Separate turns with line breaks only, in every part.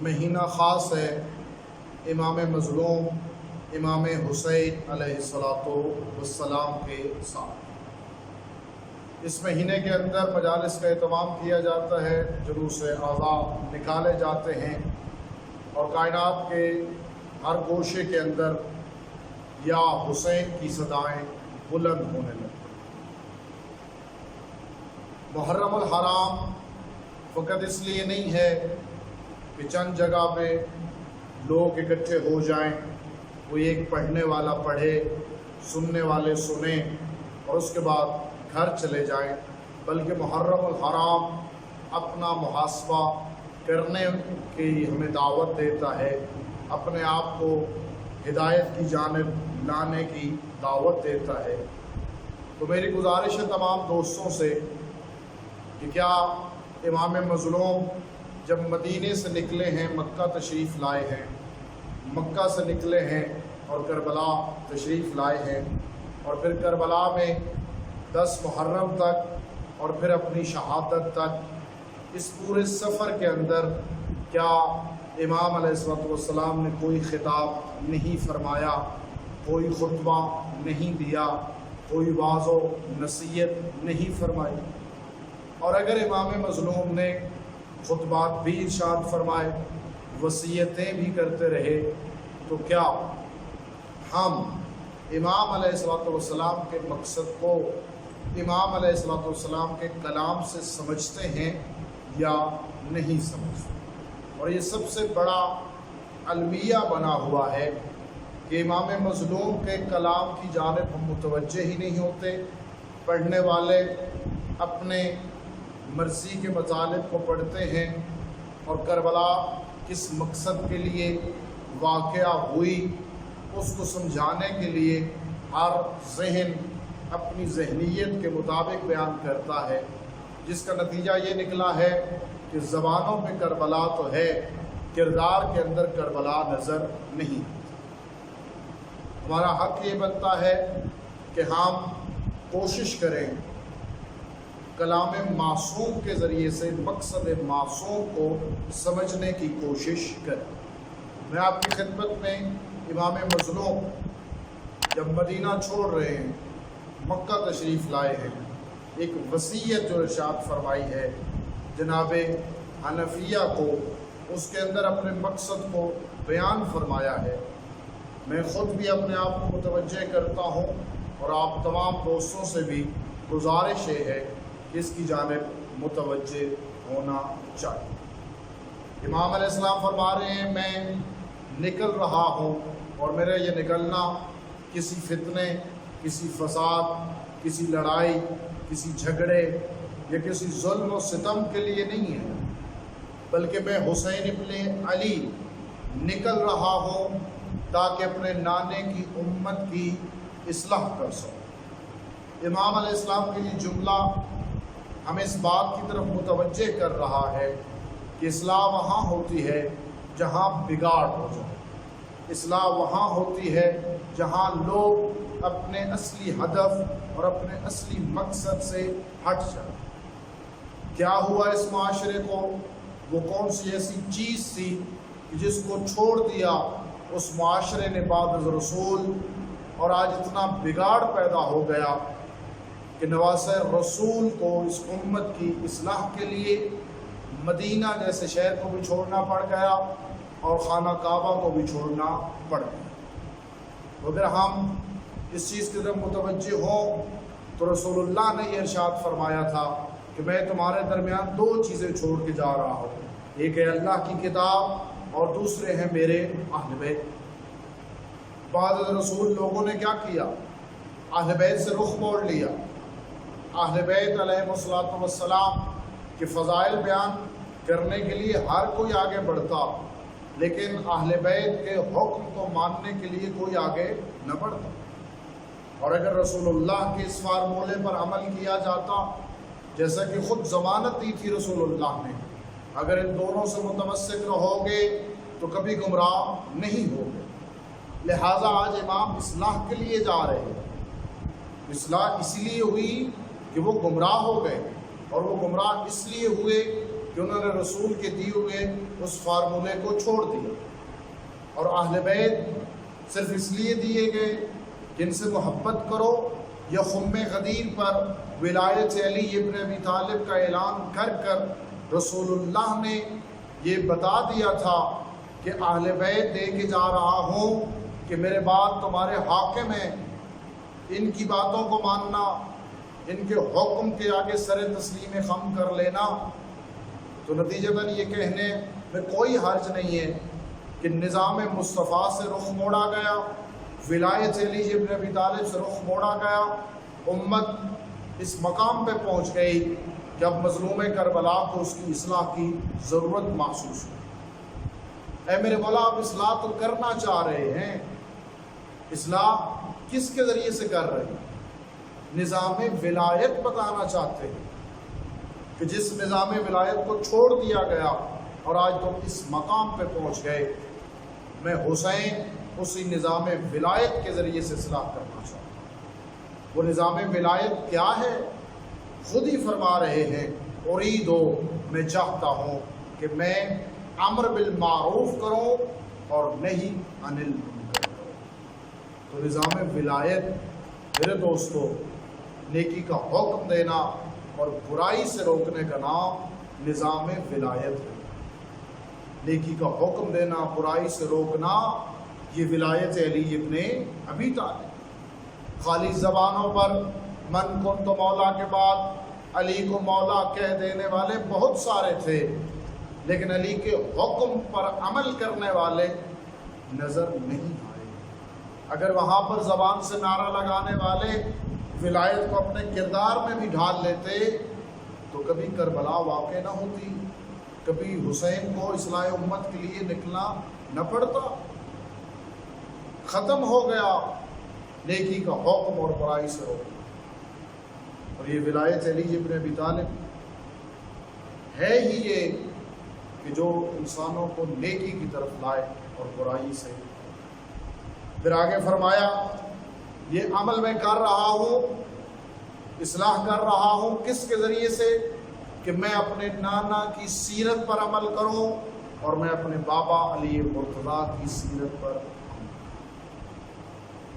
مہینہ خاص ہے امام مظلوم امام حسین علیہ السلام کے ساتھ۔ اس مہینے کے اندر مجالس کا اہتمام کیا جاتا ہے، جلوس اعضاء نکالے جاتے ہیں اور کائنات کے ہر گوشے کے اندر یا حسین کی صدائیں بلند ہونے لگتی۔ محرم الحرام فقط اس لیے نہیں ہے کہ چند جگہ پہ لوگ اکٹھے ہو جائیں، کوئی ایک پڑھنے والا پڑھے، سننے والے سنیں اور اس کے بعد گھر چلے جائیں، بلکہ محرم الحرام اپنا محاسبہ کرنے کی ہمیں دعوت دیتا ہے، اپنے آپ کو ہدایت کی جانب لانے کی دعوت دیتا ہے۔ تو میری گزارش ہے تمام دوستوں سے کہ کیا امام مظلوم جب مدینے سے نکلے ہیں، مکہ تشریف لائے ہیں، مکہ سے نکلے ہیں اور کربلا تشریف لائے ہیں، اور پھر کربلا میں 10 محرم تک اور پھر اپنی شہادت تک، اس پورے سفر کے اندر کیا امام علیہ السلام نے کوئی خطاب نہیں فرمایا، کوئی خطبہ نہیں دیا، کوئی واعظ و نصیحت نہیں فرمائی؟ اور اگر امام مظلوم نے خطبات بھی ارشاد فرمائے، وصیتیں بھی کرتے رہے، تو کیا ہم امام علیہ السلام کے مقصد کو امام علیہ السلام کے کلام سے سمجھتے ہیں یا نہیں سمجھتے؟ اور یہ سب سے بڑا المیہ بنا ہوا ہے کہ امام مظلوم کے کلام کی جانب ہم متوجہ ہی نہیں ہوتے۔ پڑھنے والے اپنے مرضی کے مطالب کو پڑھتے ہیں اور کربلا کس مقصد کے لیے واقعہ ہوئی اس کو سمجھانے کے لیے ہر ذہن اپنی ذہنیت کے مطابق بیان کرتا ہے، جس کا نتیجہ یہ نکلا ہے کہ زبانوں پہ کربلا تو ہے، کردار کے اندر کربلا نظر نہیں۔ ہمارا حق یہ بنتا ہے کہ ہم کوشش کریں کلام معصوم کے ذریعے سے مقصد معصوم کو سمجھنے کی کوشش کریں۔ میں آپ کی خدمت میں امام مظلوم جب مدینہ چھوڑ رہے ہیں، مکہ تشریف لائے ہیں، ایک وصیت جو ارشاد فرمائی ہے جناب حنفیہ کو، اس کے اندر اپنے مقصد کو بیان فرمایا ہے۔ میں خود بھی اپنے آپ کو متوجہ کرتا ہوں اور آپ تمام دوستوں سے بھی گزارش ہے کہ اس کی جانب متوجہ ہونا چاہیے۔ امام علیہ السلام فرما رہے ہیں میں نکل رہا ہوں اور میرا یہ نکلنا کسی فتنے، کسی فساد، کسی لڑائی، کسی جھگڑے یا کسی ظلم و ستم کے لیے نہیں ہے، بلکہ میں حسین ابن علی نکل رہا ہوں تاکہ اپنے نانے کی امت کی اصلاح کر سکوں۔ امام علیہ السلام کے یہ جملہ ہمیں اس بات کی طرف متوجہ کر رہا ہے کہ اصلاح وہاں ہوتی ہے جہاں بگاڑ ہو جائے، اصلاح وہاں ہوتی ہے جہاں لوگ اپنے اصلی ہدف اور اپنے اصلی مقصد سے ہٹ جائیں۔ کیا ہوا اس معاشرے کو؟ وہ کون سی ایسی چیز تھی جس کو چھوڑ دیا اس معاشرے نے بعد از رسول، اور آج اتنا بگاڑ پیدا ہو گیا کہ نواسہ رسول کو اس امت کی اصلاح کے لیے مدینہ جیسے شہر کو بھی چھوڑنا پڑ گیا اور خانہ کعبہ کو بھی چھوڑنا پڑ گیا۔ اگر ہم اس چیز کی طرف متوجہ ہوں تو رسول اللہ نے یہ ارشاد فرمایا تھا کہ میں تمہارے درمیان 2 چیزیں چھوڑ کے جا رہا ہوں، ایک ہے اللہ کی کتاب اور دوسرے ہیں میرے اہل بیت۔ بعد رسول لوگوں نے کیا کیا؟ اہل بیت سے رخ موڑ لیا۔ اہل بیت علیہ السلام کے فضائل بیان کرنے کے لیے ہر کوئی آگے بڑھتا، لیکن اہل بیت کے حکم کو ماننے کے لیے کوئی آگے نہ بڑھتا۔ اور اگر رسول اللہ کے اس فارمولے پر عمل کیا جاتا، جیسا کہ خود ضمانت دی تھی رسول اللہ نے، اگر ان دونوں سے متمسک رہو گے تو کبھی گمراہ نہیں ہوگے۔ لہٰذا آج امام اصلاح کے لیے جا رہے ہیں۔ اصلاح اس لیے ہوئی کہ وہ گمراہ ہو گئے، اور وہ گمراہ اس لیے ہوئے کہ انہوں نے رسول کے دیے ہوئے اس فارمولے کو چھوڑ دیا، اور اہل بیت صرف اس لیے دیے گئے کہ ان سے محبت کرو، یا خم غدیر پر ولایت علی ابن ابی طالب کا اعلان کر کر رسول اللہ نے یہ بتا دیا تھا کہ اہل بیت دے کے جا رہا ہوں کہ میرے بعد تمہارے حاکم ہیں، ان کی باتوں کو ماننا، ان کے حکم کے آگے سر تسلیم خم کر لینا۔ تو نتیجتاً یہ کہنے میں کوئی حرج نہیں ہے کہ نظام مصطفیٰ سے رخ موڑا گیا، ولایت علی ابن ابی طالب سے رخ موڑا گیا، امت اس مقام پہ پہنچ گئی کہ اب مظلوم کربلا کو اس کی اصلاح کی ضرورت محسوس ہوئی۔ اے میرے مولا، آپ اصلاح تو کرنا چاہ رہے ہیں، اصلاح کس کے ذریعے سے کر رہے ہیں؟ نظام ولایت بتانا چاہتے ہیں کہ جس نظام ولایت کو چھوڑ دیا گیا اور آج تم اس مقام پہ پہنچ گئے، میں حسین اسی نظام ولایت کے ذریعے سے اصلاح کرنا چاہتا ہوں۔ وہ نظام ولایت کیا ہے؟ خود ہی فرما رہے ہیں، اریدو، میں چاہتا ہوں کہ میں امر بالمعروف کروں اور نہیں عن المنکر کروں۔ تو نظام ولایت میرے دوستو نیکی کا حکم دینا اور برائی سے روکنے کا نام نظام ولایت ہے۔ نیکی کا حکم دینا، برائی سے روکنا، یہ ولایت علی ابن ابی طالب۔ خالی زبانوں پر من کن تو مولا کے بعد علی کو مولا کہہ دینے والے بہت سارے تھے، لیکن علی کے حکم پر عمل کرنے والے نظر نہیں آئے۔ اگر وہاں پر زبان سے نعرہ لگانے والے ولایت کو اپنے کردار میں بھی ڈھال لیتے تو کبھی کربلا واقع نہ ہوتی، کبھی حسین کو اصلاح امت کے لیے نکلنا نہ پڑتا۔ ختم ہو گیا نیکی کا حکم اور برائی سے روکنا۔ اور یہ ولایت علی ابن ابی طالب ہے ہی یہ کہ جو انسانوں کو نیکی کی طرف لائے اور برائی سے۔ پھر آگے فرمایا، یہ عمل میں کر رہا ہوں، اصلاح کر رہا ہوں، کس کے ذریعے سے؟ کہ میں اپنے نانا کی سیرت پر عمل کروں اور میں اپنے بابا علی مرتضیٰ کی سیرت پر۔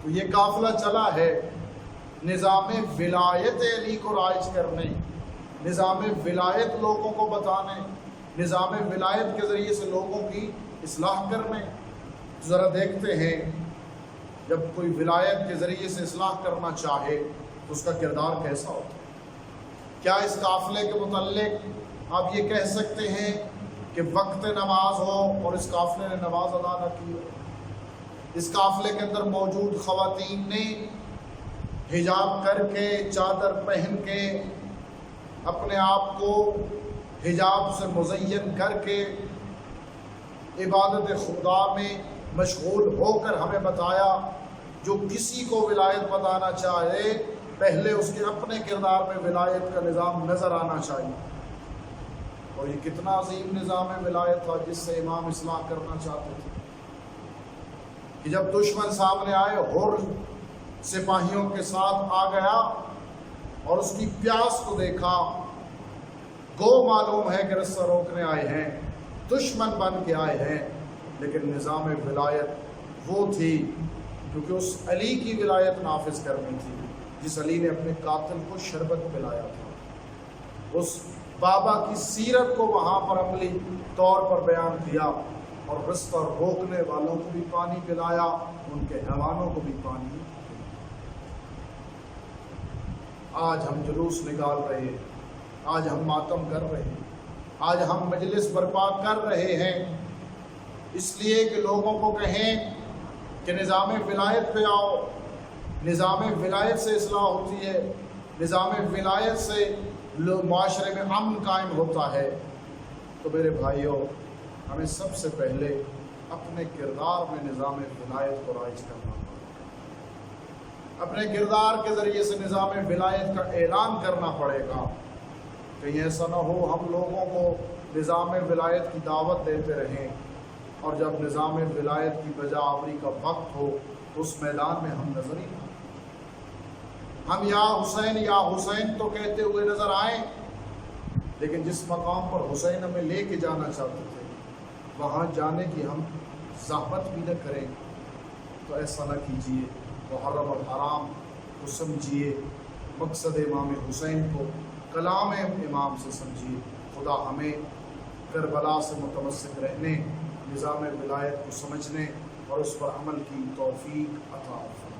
تو یہ قافلہ چلا ہے نظام ولایت علی کو رائج کرنے، نظام ولایت لوگوں کو بتانے، نظام ولایت کے ذریعے سے لوگوں کی اصلاح کرنے۔ ذرا دیکھتے ہیں جب کوئی ولایت کے ذریعے سے اصلاح کرنا چاہے تو اس کا کردار کیسا ہوتا ہے۔ کیا اس قافلے کے متعلق آپ یہ کہہ سکتے ہیں کہ وقت نماز ہو اور اس قافلے نے نماز ادا نہ کی ہو؟ اس قافلے کے اندر موجود خواتین نے حجاب کر کے، چادر پہن کے، اپنے آپ کو حجاب سے مزین کر کے عبادت خدا میں مشغول ہو کر ہمیں بتایا، جو کسی کو ولایت بتانا چاہے پہلے اس کے اپنے کردار میں ولایت کا نظام نظر آنا چاہیے۔ اور یہ کتنا عظیم نظام ولایت تھا جس سے امام اصلاح کرنا چاہتے تھے کہ جب دشمن سامنے آئے، ہر سپاہیوں کے ساتھ آ گیا اور اس کی پیاس کو دیکھا، گو معلوم ہے کہ رستہ روکنے آئے ہیں، دشمن بن کے آئے ہیں، لیکن نظام ولایت وہ تھی کیونکہ اس علی کی ولایت نافذ کرنی تھی جس علی نے اپنے قاتل کو شربت پلایا تھا، اس بابا کی سیرت کو وہاں پر عملی طور پر بیان کیا اور رستہ روکنے والوں کو بھی پانی پلایا، ان کے حیوانوں کو بھی پانی پلایا۔ آج ہم جلوس نکال رہے ہیں، آج ہم ماتم کر رہے ہیں، آج ہم مجلس برپا کر رہے ہیں اس لیے کہ لوگوں کو کہیں کہ نظام ولایت پہ آؤ، نظام ولایت سے اصلاح ہوتی ہے، نظام ولایت سے معاشرے میں امن قائم ہوتا ہے۔ تو میرے بھائیوں، ہمیں سب سے پہلے اپنے کردار میں نظام ولایت کو رائج کرنا پڑے گا، اپنے کردار کے ذریعے سے نظام ولایت کا اعلان کرنا پڑے گا۔ کہیں ایسا نہ ہو ہم لوگوں کو نظام ولایت کی دعوت دیتے رہیں اور جب نظام ولایت کی بجا آوری کا وقت ہو تو اس میدان میں ہم نظر ہی نہ آئیں۔ ہم یا حسین تو کہتے ہوئے نظر آئیں، لیکن جس مقام پر حسین ہمیں لے کے جانا چاہتے تھے وہاں جانے کی ہم زحمت بھی نہ کریں، تو ایسا نہ کیجیے۔ محرم اور حرام کو سمجھیے، مقصد امام حسین کو کلام امام سے سمجھیے۔ خدا ہمیں کربلا سے متمسک رہنے، نظام ولایت کو سمجھنے اور اس پر عمل کی توفیق عطا فرمائے۔